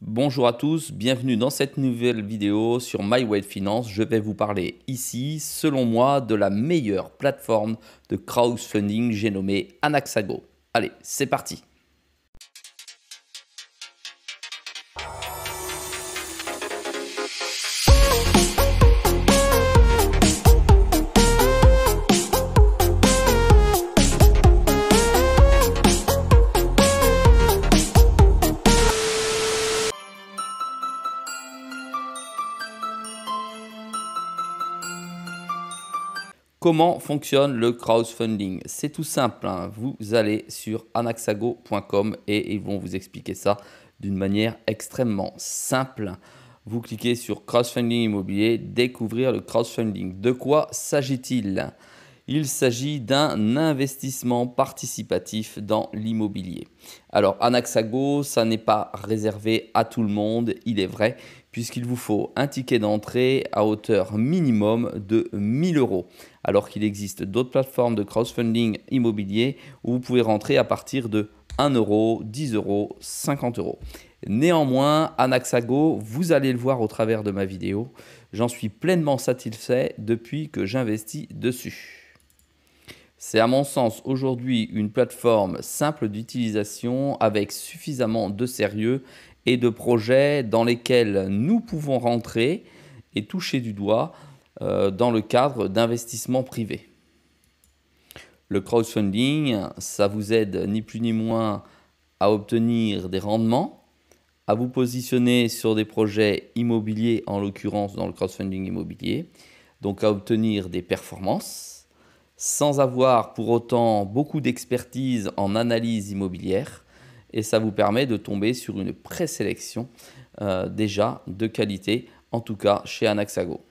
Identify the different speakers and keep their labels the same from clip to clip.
Speaker 1: Bonjour à tous, bienvenue dans cette nouvelle vidéo sur MyWealth Finance. Je vais vous parler ici, selon moi, de la meilleure plateforme de crowdfunding, j'ai nommé Anaxago. Allez, c'est parti! Comment fonctionne le crowdfunding? C'est tout simple, hein. Vous allez sur anaxago.com et ils vont vous expliquer ça d'une manière extrêmement simple. Vous cliquez sur crowdfunding immobilier, découvrir le crowdfunding. De quoi s'agit-il? Il s'agit d'un investissement participatif dans l'immobilier. Alors, Anaxago, ça n'est pas réservé à tout le monde, il est vrai, puisqu'il vous faut un ticket d'entrée à hauteur minimum de 1000 euros. Alors qu'il existe d'autres plateformes de crowdfunding immobilier où vous pouvez rentrer à partir de 1 euro, 10 euros, 50 euros. Néanmoins, Anaxago, vous allez le voir au travers de ma vidéo, j'en suis pleinement satisfait depuis que j'investis dessus. C'est à mon sens aujourd'hui une plateforme simple d'utilisation avec suffisamment de sérieux et de projets dans lesquels nous pouvons rentrer et toucher du doigt dans le cadre d'investissements privés. Le crowdfunding, ça vous aide ni plus ni moins à obtenir des rendements, à vous positionner sur des projets immobiliers, en l'occurrence dans le crowdfunding immobilier, donc à obtenir des performances, sans avoir pour autant beaucoup d'expertise en analyse immobilière, et ça vous permet de tomber sur une présélection déjà de qualité, en tout cas chez Anaxago.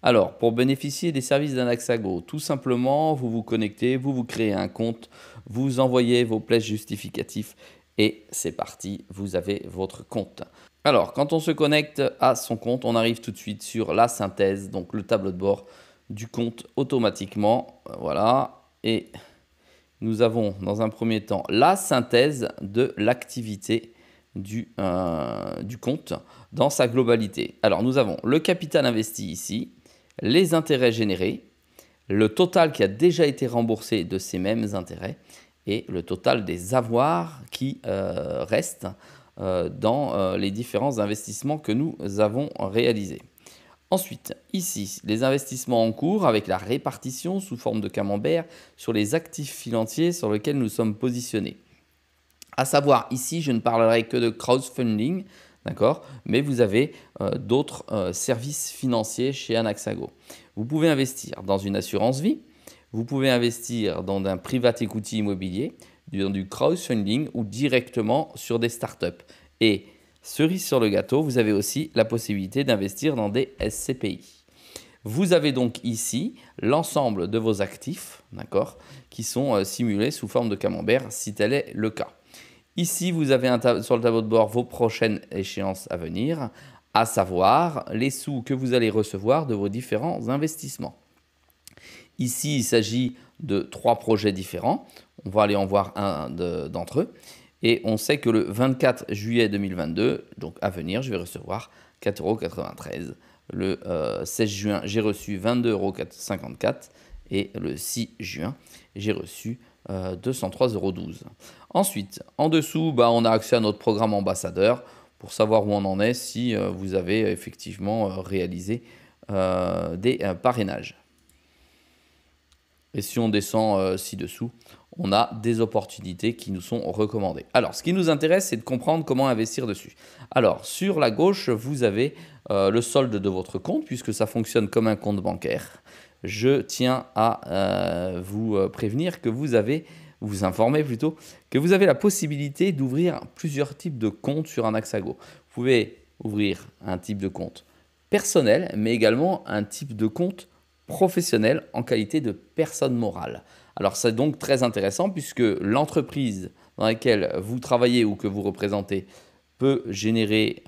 Speaker 1: Alors, pour bénéficier des services d'Anaxago, tout simplement, vous vous connectez, vous vous créez un compte, vous envoyez vos pièces justificatifs et c'est parti, vous avez votre compte. Alors, quand on se connecte à son compte, on arrive tout de suite sur la synthèse, donc le tableau de bord du compte automatiquement. Voilà, et nous avons dans un premier temps la synthèse de l'activité du compte dans sa globalité. Alors, nous avons le capital investi ici, les intérêts générés, le total qui a déjà été remboursé de ces mêmes intérêts et le total des avoirs qui restent dans les différents investissements que nous avons réalisés. Ensuite, ici, les investissements en cours avec la répartition sous forme de camembert sur les actifs financiers sur lesquels nous sommes positionnés. À savoir, ici, je ne parlerai que de crowdfunding, d'accord, mais vous avez d'autres services financiers chez Anaxago. Vous pouvez investir dans une assurance vie, vous pouvez investir dans un private equity immobilier, dans du crowdfunding ou directement sur des startups. Et cerise sur le gâteau, vous avez aussi la possibilité d'investir dans des SCPI. Vous avez donc ici l'ensemble de vos actifs, d'accord, qui sont simulés sous forme de camembert, si tel est le cas. Ici, vous avez sur le tableau de bord vos prochaines échéances à venir, à savoir les sous que vous allez recevoir de vos différents investissements. Ici, il s'agit de 3 projets différents. On va aller en voir un d'entre eux. Et on sait que le 24 juillet 2022, donc à venir, je vais recevoir 4,93 €. Le 16 juin, j'ai reçu 22,54 € et le 6 juin, j'ai reçu 203,12 €. Ensuite, en dessous, on a accès à notre programme ambassadeur pour savoir où on en est si vous avez effectivement réalisé des parrainages. Et si on descend ci-dessous, on a des opportunités qui nous sont recommandées. Alors, ce qui nous intéresse, c'est de comprendre comment investir dessus. Alors, sur la gauche, vous avez le solde de votre compte, puisque ça fonctionne comme un compte bancaire. Je tiens à vous prévenir que vous informer plutôt, que vous avez la possibilité d'ouvrir plusieurs types de comptes sur Anaxago. Vous pouvez ouvrir un type de compte personnel, mais également un type de compte professionnel en qualité de personne morale. Alors c'est donc très intéressant puisque l'entreprise dans laquelle vous travaillez ou que vous représentez peut générer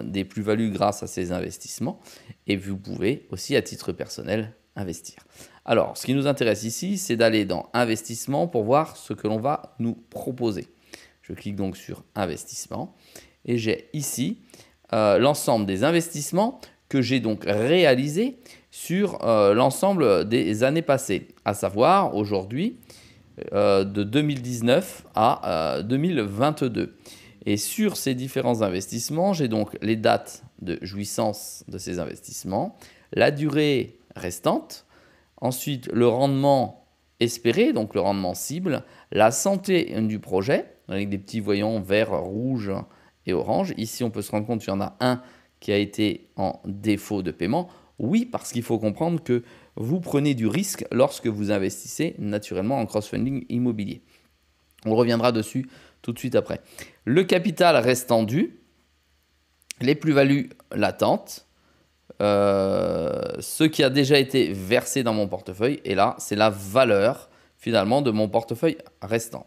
Speaker 1: des plus-values grâce à ces investissements et vous pouvez aussi à titre personnel investir. Alors ce qui nous intéresse ici, c'est d'aller dans investissement pour voir ce que l'on va nous proposer. Je clique donc sur investissement et j'ai ici l'ensemble des investissements que j'ai donc réalisés sur l'ensemble des années passées, à savoir aujourd'hui de 2019 à 2022. Et sur ces différents investissements, j'ai donc les dates de jouissance de ces investissements, la durée restante, ensuite le rendement espéré, donc le rendement cible, la santé du projet, avec des petits voyants vert, rouge et orange. Ici, on peut se rendre compte qu'il y en a un qui a été en défaut de paiement. Oui, parce qu'il faut comprendre que vous prenez du risque lorsque vous investissez naturellement en crowdfunding immobilier. On reviendra dessus tout de suite après. Le capital restant dû, les plus-values latentes, ce qui a déjà été versé dans mon portefeuille, et là, c'est la valeur finalement de mon portefeuille restant.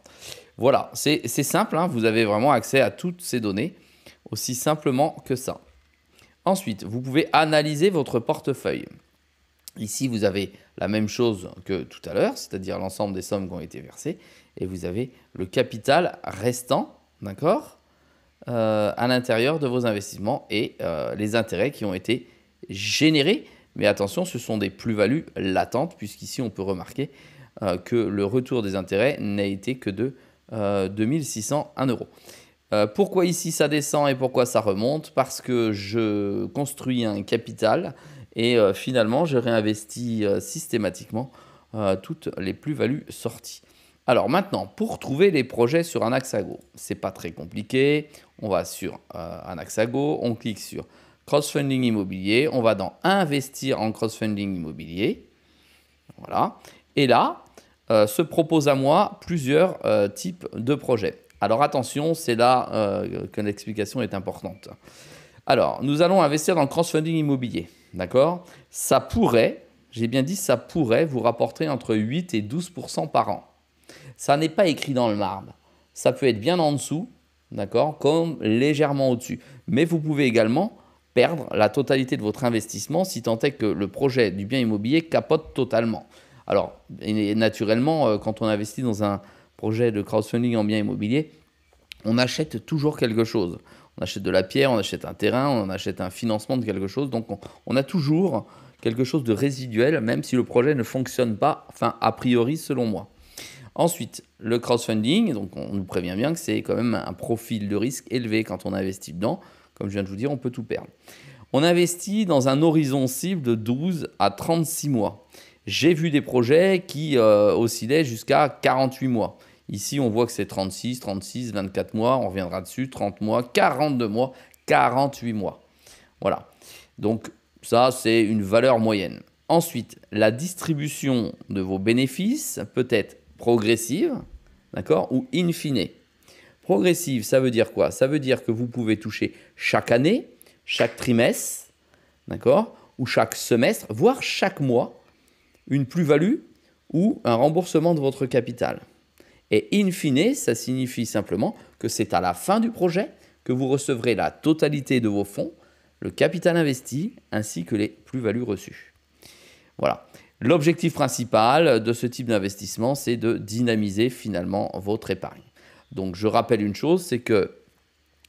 Speaker 1: Voilà, c'est simple, hein, vous avez vraiment accès à toutes ces données, aussi simplement que ça. Ensuite, vous pouvez analyser votre portefeuille. Ici, vous avez la même chose que tout à l'heure, c'est-à-dire l'ensemble des sommes qui ont été versées, et vous avez le capital restant, d'accord, à l'intérieur de vos investissements et les intérêts qui ont été générés. Mais attention, ce sont des plus-values latentes, puisqu'ici, on peut remarquer que le retour des intérêts n'a été que de 2601 €. Pourquoi ici ça descend et pourquoi ça remonte? Parce que je construis un capital et finalement je réinvestis systématiquement toutes les plus-values sorties. Alors maintenant, pour trouver les projets sur Anaxago, c'est pas très compliqué. On va sur Anaxago, on clique sur crowdfunding immobilier, on va dans investir en crowdfunding immobilier. Voilà. Et là, se propose à moi plusieurs types de projets. Alors attention, c'est là que l'explication est importante. Alors, nous allons investir dans le crowdfunding immobilier, d'accord? Ça pourrait, j'ai bien dit ça pourrait vous rapporter entre 8 et 12% par an. Ça n'est pas écrit dans le marbre. Ça peut être bien en dessous, d'accord, comme légèrement au-dessus. Mais vous pouvez également perdre la totalité de votre investissement si tant est que le projet du bien immobilier capote totalement. Alors, naturellement, quand on investit dans un projet de crowdfunding en bien immobilier, on achète toujours quelque chose. On achète de la pierre, on achète un terrain, on achète un financement de quelque chose. Donc, on a toujours quelque chose de résiduel, même si le projet ne fonctionne pas, enfin, a priori, selon moi. Ensuite, le crowdfunding, donc on nous prévient bien que c'est quand même un profil de risque élevé quand on investit dedans. Comme je viens de vous dire, on peut tout perdre. On investit dans un horizon cible de 12 à 36 mois. J'ai vu des projets qui oscillaient jusqu'à 48 mois. Ici, on voit que c'est 36, 36, 24 mois, on reviendra dessus, 30 mois, 42 mois, 48 mois. Voilà. Donc, ça, c'est une valeur moyenne. Ensuite, la distribution de vos bénéfices peut être progressive, d'accord, ou in fine. Progressive, ça veut dire quoi? Ça veut dire que vous pouvez toucher chaque année, chaque trimestre, d'accord, ou chaque semestre, voire chaque mois, une plus-value ou un remboursement de votre capital. Et in fine, ça signifie simplement que c'est à la fin du projet que vous recevrez la totalité de vos fonds, le capital investi, ainsi que les plus-values reçues. Voilà. L'objectif principal de ce type d'investissement, c'est de dynamiser finalement votre épargne. Donc, je rappelle une chose, c'est que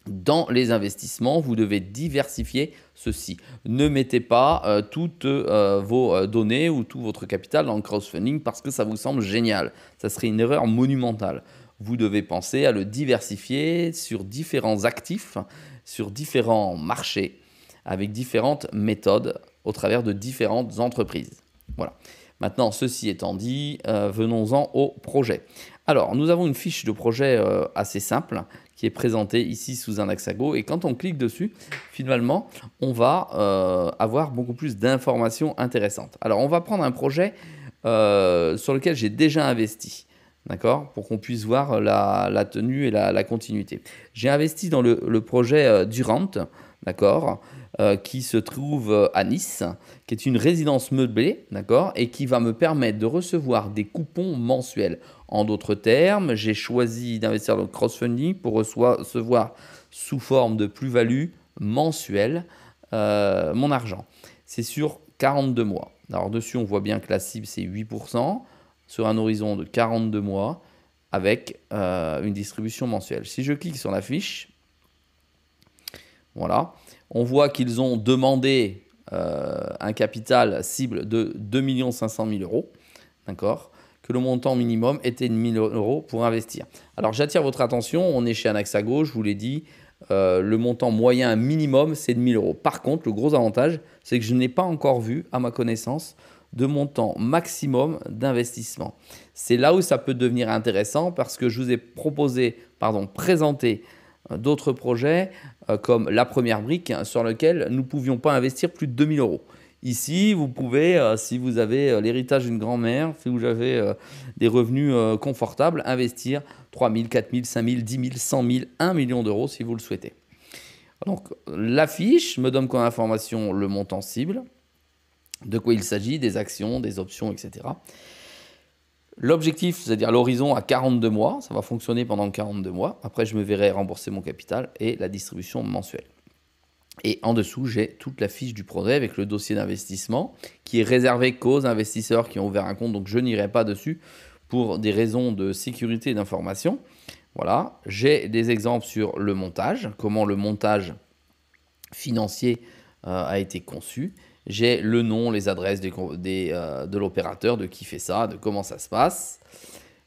Speaker 1: dans les investissements, vous devez diversifier ceci. Ne mettez pas toutes vos données ou tout votre capital dans le crowdfunding parce que ça vous semble génial. Ça serait une erreur monumentale. Vous devez penser à le diversifier sur différents actifs, sur différents marchés, avec différentes méthodes au travers de différentes entreprises. Voilà. Maintenant, ceci étant dit, venons-en au projet. Alors, nous avons une fiche de projet assez simple qui est présentée ici sous Anaxago. Et quand on clique dessus, finalement, on va avoir beaucoup plus d'informations intéressantes. Alors, on va prendre un projet sur lequel j'ai déjà investi, d'accord, pour qu'on puisse voir la tenue et la continuité. J'ai investi dans le projet Durant, d'accord, qui se trouve à Nice, qui est une résidence meublée, d'accord, et qui va me permettre de recevoir des coupons mensuels. En d'autres termes, j'ai choisi d'investir dans le crowdfunding pour recevoir sous forme de plus-value mensuelle mon argent. C'est sur 42 mois. Alors dessus, on voit bien que la cible, c'est 8%, sur un horizon de 42 mois. avec une distribution mensuelle. Si je clique sur la fiche, voilà, on voit qu'ils ont demandé un capital cible de 2 500 000 euros, d'accord, que le montant minimum était de 1 000 euros pour investir. Alors j'attire votre attention, on est chez Anaxago, je vous l'ai dit, le montant moyen minimum c'est de 1 000 euros. Par contre, le gros avantage, c'est que je n'ai pas encore vu, à ma connaissance, de montant maximum d'investissement. C'est là où ça peut devenir intéressant parce que je vous ai présenté d'autres projets comme la première brique sur lequel nous ne pouvions pas investir plus de 2 000 euros. Ici, vous pouvez, si vous avez l'héritage d'une grand-mère, si vous avez des revenus confortables, investir 3 000, 4 000, 5 000, 10 000, 100 000, 1 million d'euros si vous le souhaitez. Donc, la fiche me donne comme information le montant cible, de quoi il s'agit, des actions, des options, etc. L'objectif, c'est-à-dire l'horizon à 42 mois, ça va fonctionner pendant 42 mois. Après, je me verrai rembourser mon capital et la distribution mensuelle. Et en dessous, j'ai toute la fiche du projet avec le dossier d'investissement qui est réservé qu'aux investisseurs qui ont ouvert un compte. Donc, je n'irai pas dessus pour des raisons de sécurité et d'information. Voilà, j'ai des exemples sur le montage, comment le montage financier a été conçu. J'ai le nom, les adresses de l'opérateur, de qui fait ça, de comment ça se passe.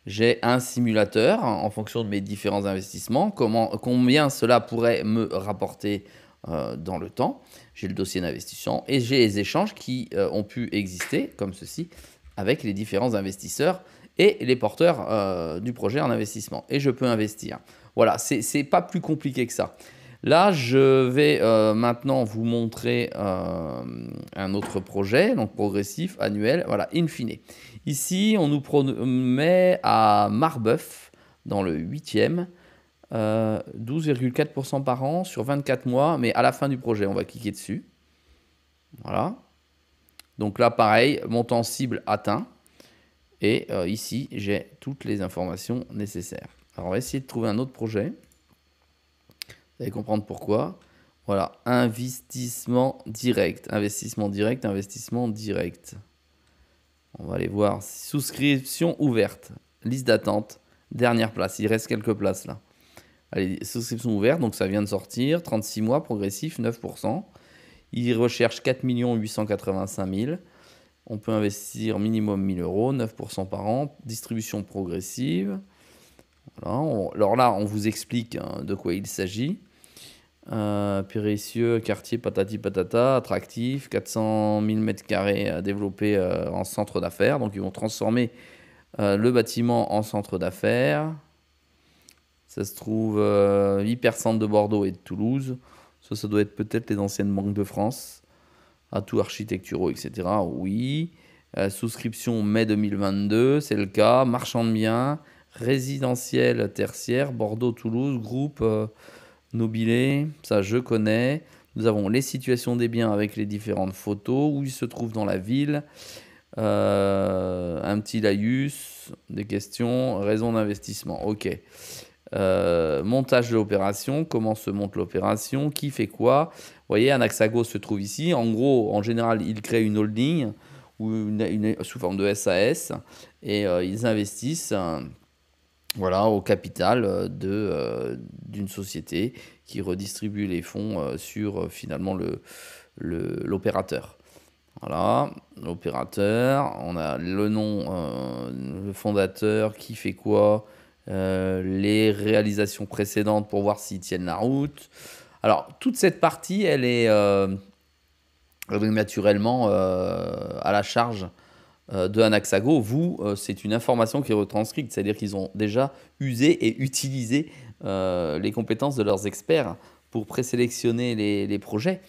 Speaker 1: J'ai un simulateur en fonction de mes différents investissements, combien cela pourrait me rapporter dans le temps. J'ai le dossier d'investissement et j'ai les échanges qui ont pu exister, comme ceci, avec les différents investisseurs et les porteurs du projet en investissement. Et je peux investir. Voilà, c'est pas plus compliqué que ça. Là, je vais maintenant vous montrer un autre projet, donc progressif, annuel, voilà, in fine. Ici, on nous promet à Marbeuf, dans le 8e, 12,4% par an sur 24 mois, mais à la fin du projet, on va cliquer dessus. Voilà. Donc là, pareil, montant cible atteint. Et ici, j'ai toutes les informations nécessaires. Alors, on va essayer de trouver un autre projet. Vous allez comprendre pourquoi. Voilà, investissement direct. Investissement direct, investissement direct. On va aller voir. Souscription ouverte. Liste d'attente. Dernière place. Il reste quelques places là. Allez, souscription ouverte. Donc ça vient de sortir. 36 mois, progressif, 9%. Il recherche 4 885 000. On peut investir minimum 1 000 euros, 9% par an. Distribution progressive. Voilà, alors là, on vous explique de quoi il s'agit. Péricieux, quartier patati patata, attractif, 400 000 m² développés en centre d'affaires. Donc, ils vont transformer le bâtiment en centre d'affaires. Ça se trouve hypercentre de Bordeaux et de Toulouse. Ça doit être peut-être les anciennes banques de France. Atouts architecturaux, etc. Oui. Souscription mai 2022, c'est le cas. Marchand de biens. Résidentiel tertiaire, Bordeaux-Toulouse, groupe Nobilé, ça je connais. Nous avons les situations des biens avec les différentes photos, où ils se trouvent dans la ville, un petit laïus, des questions, raison d'investissement, ok. Montage de l'opération, comment se monte l'opération, qui fait quoi. Vous voyez, Anaxago se trouve ici. En gros, en général, ils créent une holding ou sous forme de SAS et ils investissent voilà, au capital d'une société qui redistribue les fonds sur finalement l'opérateur. Voilà, l'opérateur, on a le nom, le fondateur, qui fait quoi, les réalisations précédentes pour voir s'ils tiennent la route. Alors, toute cette partie, elle est naturellement à la charge de Anaxago. Vous, c'est une information qui est retranscrite, c'est-à-dire qu'ils ont déjà usé et utilisé les compétences de leurs experts pour présélectionner les projets,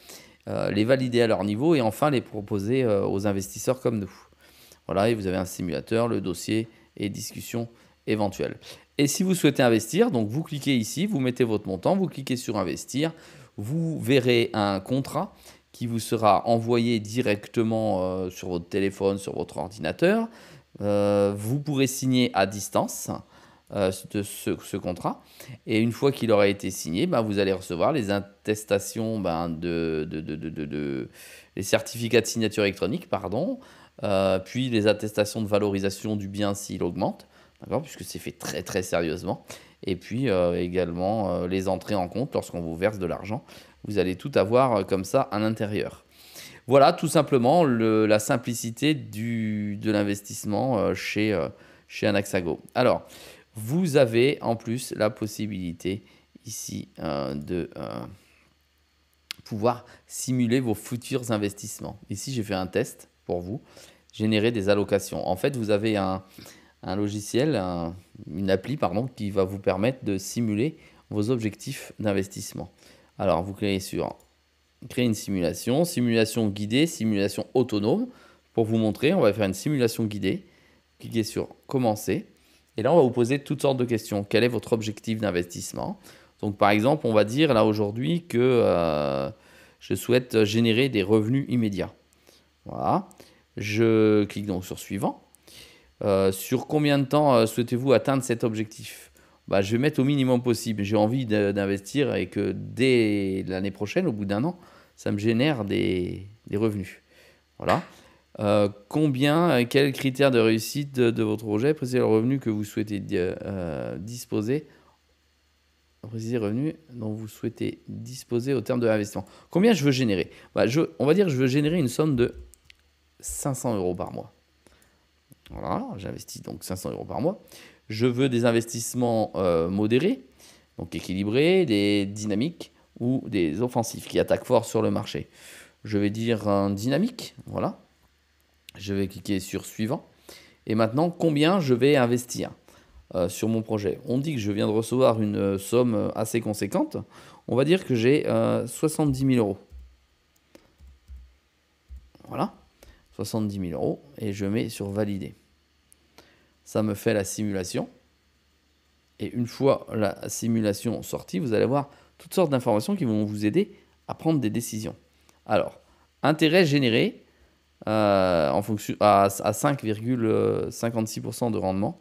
Speaker 1: les valider à leur niveau et enfin les proposer aux investisseurs comme nous. Voilà, et vous avez un simulateur, le dossier et discussion éventuelle. Et si vous souhaitez investir, donc vous cliquez ici, vous mettez votre montant, vous cliquez sur investir, vous verrez un contrat qui vous sera envoyé directement sur votre téléphone, sur votre ordinateur. Vous pourrez signer à distance de ce contrat. Et une fois qu'il aura été signé, vous allez recevoir les attestations, les certificats de signature électronique, puis les attestations de valorisation du bien s'il augmente. d'accord, puisque c'est fait très très sérieusement. Et puis également les entrées en compte lorsqu'on vous verse de l'argent. Vous allez tout avoir comme ça à l'intérieur. Voilà tout simplement la simplicité de l'investissement chez Anaxago. Alors, vous avez en plus la possibilité ici de pouvoir simuler vos futurs investissements. Ici, j'ai fait un test pour vous, générer des allocations. En fait, vous avez un logiciel, une appli, pardon, qui va vous permettre de simuler vos objectifs d'investissement. Alors, vous cliquez sur créer une simulation, simulation guidée, simulation autonome. Pour vous montrer, on va faire une simulation guidée. Cliquez sur commencer. Et là, on va vous poser toutes sortes de questions. Quel est votre objectif d'investissement? Donc, par exemple, on va dire là aujourd'hui que je souhaite générer des revenus immédiats. Voilà. Je clique donc sur suivant. Sur combien de temps souhaitez-vous atteindre cet objectif? Je vais mettre au minimum possible. J'ai envie d'investir et que dès l'année prochaine, au bout d'un an, ça me génère des revenus. Voilà. Quels critères de réussite de votre projet? Précisez le revenu que vous souhaitez disposer. Précisez le revenu dont vous souhaitez disposer au terme de l'investissement. Combien je veux générer? On va dire que je veux générer une somme de 500 € par mois. Voilà, j'investis donc 500 € par mois. Je veux des investissements modérés, donc équilibrés, des dynamiques ou des offensifs qui attaquent fort sur le marché. Je vais dire un dynamique, voilà. Je vais cliquer sur suivant. Et maintenant, combien je vais investir sur mon projet? On dit que je viens de recevoir une somme assez conséquente. On va dire que j'ai 70 000 €. Voilà, 70 000 € et je mets sur valider. Ça me fait la simulation. Et une fois la simulation sortie, vous allez avoir toutes sortes d'informations qui vont vous aider à prendre des décisions. Alors, intérêt généré en fonction à 5,56% de rendement.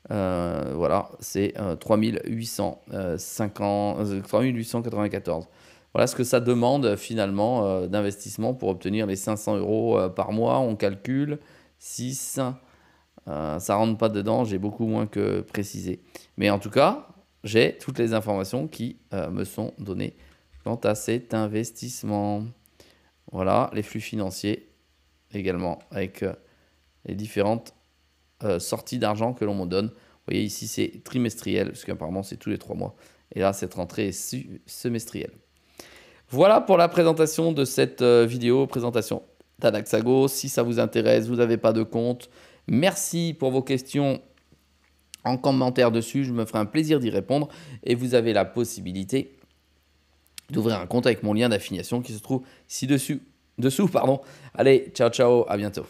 Speaker 1: Voilà, c'est 3894. Voilà ce que ça demande finalement d'investissement pour obtenir les 500 € par mois. On calcule 6, ça ne rentre pas dedans, j'ai beaucoup moins que précisé. Mais en tout cas, j'ai toutes les informations qui me sont données quant à cet investissement. Voilà, les flux financiers également avec les différentes sorties d'argent que l'on me donne. Vous voyez ici, c'est trimestriel, parce qu'apparemment, c'est tous les 3 mois. Et là, cette rentrée est semestrielle. Voilà pour la présentation de cette vidéo, présentation d'Anaxago. Si ça vous intéresse, vous n'avez pas de compte, merci pour vos questions en commentaire dessus. Je me ferai un plaisir d'y répondre. Et vous avez la possibilité d'ouvrir un compte avec mon lien d'affiliation qui se trouve ici dessous. Allez, ciao, ciao, à bientôt.